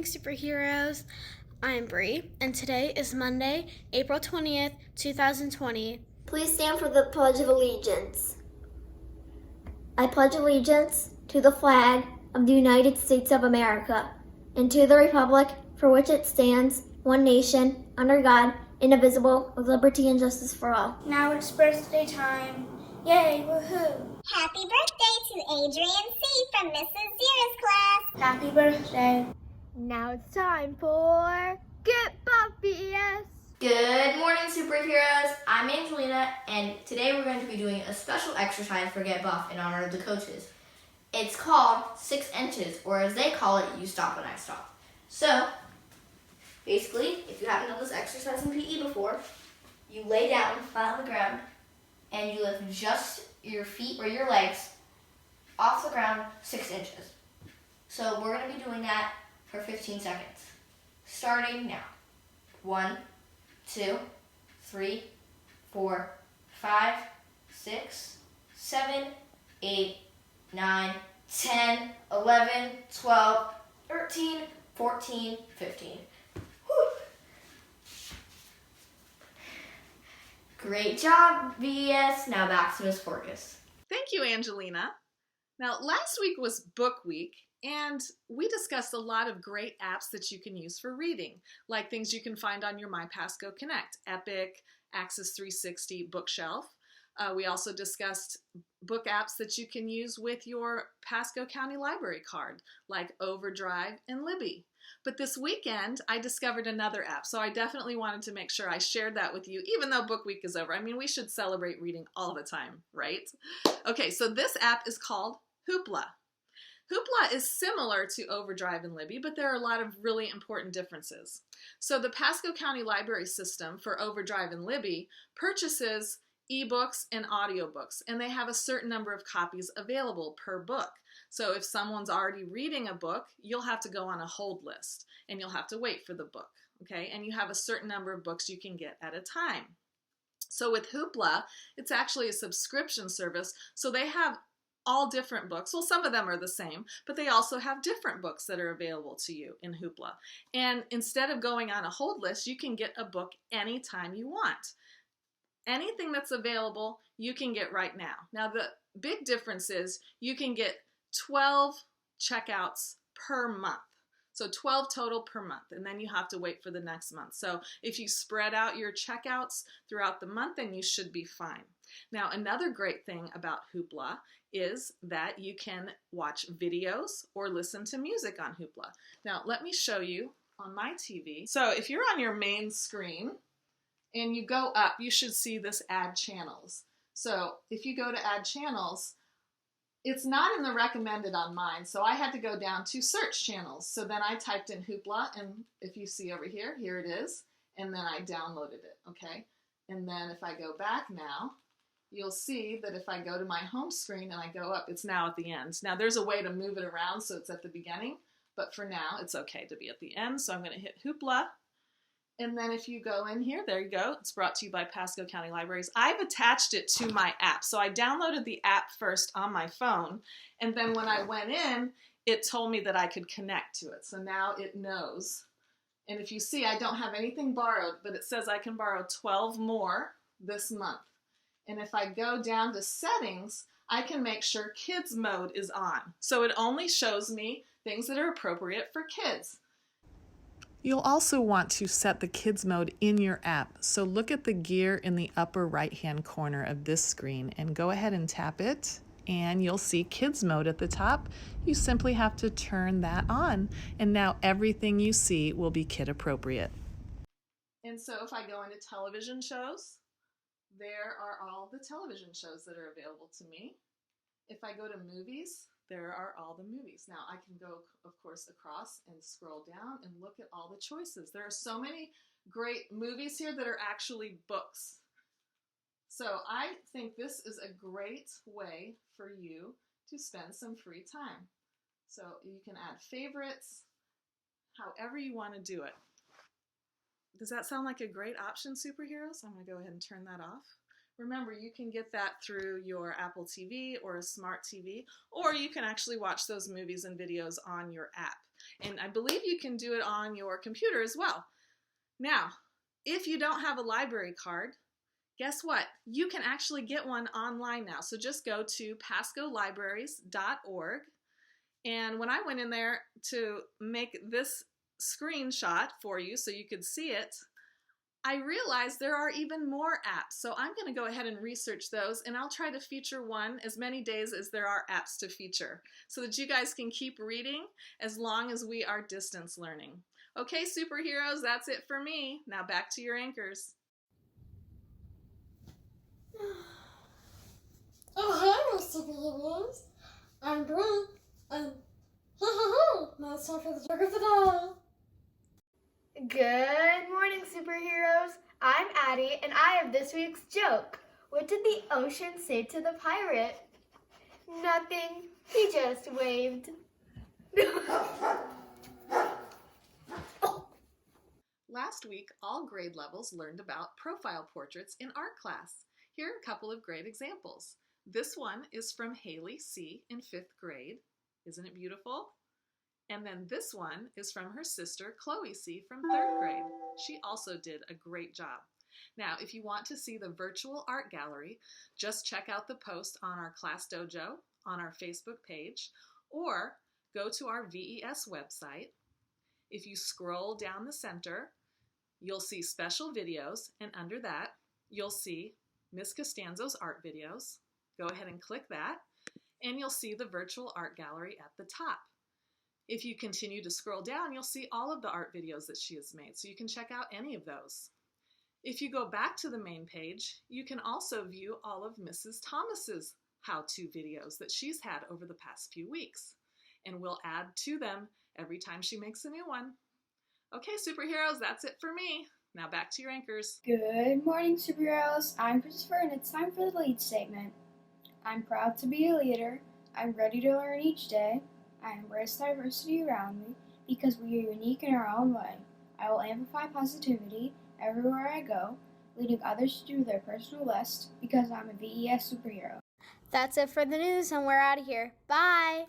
morning, superheroes. I'm Bree, and today is Monday, April 20th, 2020. Please stand for the Pledge of Allegiance. I pledge allegiance to the flag of the United States of America and to the republic for which it stands, one nation, under God, indivisible, with liberty and justice for all. Now it's birthday time. Yay, woohoo! Happy birthday to Adrian C. from Mrs. Zira's class. Happy birthday. Now it's time for Get Buff BS. Good morning, superheroes. I'm Angelina, and today we're going to be doing a special exercise for Get Buff in honor of the coaches. It's called 6 inches, or as they call it, you stop when I stop. So, basically, if you haven't done this exercise in PE before, you lay down flat on the ground, and you lift just your feet or your legs off the ground 6 inches. So we're going to be doing that for 15 seconds, starting now. 1, 2, 3, 4, 5, 6, 7, 8, 9, 10, 11, 12, 13, 14, 15. Whew. Great job, VS. Now back to Miss Forgus. Thank you, Angelina. Now, last week was Book Week, and we discussed a lot of great apps that you can use for reading, like things you can find on your MyPasco Connect, Epic, Access 360, Bookshelf. We also discussed book apps that you can use with your Pasco County Library card, like Overdrive and Libby. But this weekend, I discovered another app, so I definitely wanted to make sure I shared that with you, even though Book Week is over. I mean, we should celebrate reading all the time, right? Okay, so this app is called Hoopla. Hoopla is similar to Overdrive and Libby, but there are a lot of really important differences. So the Pasco County Library System for Overdrive and Libby purchases ebooks and audiobooks, and they have a certain number of copies available per book. So if someone's already reading a book, you'll have to go on a hold list, and you'll have to wait for the book, okay? And you have a certain number of books you can get at a time. So with Hoopla, it's actually a subscription service, so they have all different books. Well, some of them are the same, but they also have different books that are available to you in Hoopla. And instead of going on a hold list, you can get a book anytime you want. Anything that's available, you can get right now. Now, the big difference is you can get 12 checkouts per month. So 12 total per month, and then you have to wait for the next month. So if you spread out your checkouts throughout the month, then you should be fine. Now, another great thing about Hoopla is that you can watch videos or listen to music on Hoopla. Now, let me show you on my TV. So if you're on your main screen and you go up, you should see this Add Channels. So if you go to Add Channels, it's not in the recommended on mine, so I had to go down to Search Channels. So then I typed in Hoopla, and if you see over here, here it is, and then I downloaded it, okay? And then if I go back now, you'll see that if I go to my home screen and I go up, it's now at the end. Now there's a way to move it around so it's at the beginning, but for now it's okay to be at the end. So I'm going to hit Hoopla, and then if you go in here, there you go. It's brought to you by Pasco County Libraries. I've attached it to my app. So I downloaded the app first on my phone, and then when I went in, it told me that I could connect to it. So now it knows. And if you see, I don't have anything borrowed, but it says I can borrow 12 more this month. And if I go down to settings, I can make sure kids mode is on. So it only shows me things that are appropriate for kids. You'll also want to set the kids mode in your app. So look at the gear in the upper right-hand corner of this screen and go ahead and tap it, and you'll see kids mode at the top. You simply have to turn that on, and now everything you see will be kid appropriate. And so if I go into television shows, there are all the television shows that are available to me. If I go to movies, there are all the movies. Now I can go, of course, across and scroll down and look at all the choices. There are so many great movies here that are actually books. So I think this is a great way for you to spend some free time. So you can add favorites, however you want to do it. Does that sound like a great option, superheroes? I'm going to go ahead and turn that off. Remember, you can get that through your Apple TV or a smart TV, or you can actually watch those movies and videos on your app. And I believe you can do it on your computer as well. Now, if you don't have a library card, guess what? You can actually get one online now. So just go to pascolibraries.org. And when I went in there to make this screenshot for you so you could see it, I realized there are even more apps. So I'm going to go ahead and research those, and I'll try to feature one as many days as there are apps to feature so that you guys can keep reading as long as we are distance learning. Okay, superheroes, that's it for me. Now back to your anchors. Oh, hey, superheroes. I'm Bree, and now it's time for the joke of the day. Good morning, superheroes. I'm Addie, and I have this week's joke. What did the ocean say to the pirate? Nothing. He just waved. Last week, all grade levels learned about profile portraits in art class. Here are a couple of great examples. This one is from Haley C. in 5th grade. Isn't it beautiful? And then this one is from her sister, Chloe C. from 3rd grade. She also did a great job. Now, if you want to see the virtual art gallery, just check out the post on our Class Dojo on our Facebook page, or go to our VES website. If you scroll down the center, you'll see special videos, and under that, you'll see Miss Costanzo's art videos. Go ahead and click that, and you'll see the virtual art gallery at the top. If you continue to scroll down, you'll see all of the art videos that she has made, so you can check out any of those. If you go back to the main page, you can also view all of Mrs. Thomas's how-to videos that she's had over the past few weeks, and we'll add to them every time she makes a new one. Okay, superheroes, that's it for me. Now back to your anchors. Good morning, superheroes. I'm Christopher, and it's time for the lead statement. I'm proud to be a leader. I'm ready to learn each day. I embrace diversity around me because we are unique in our own way. I will amplify positivity everywhere I go, leading others to do their personal best because I'm a VES superhero. That's it for the news, and we're out of here. Bye!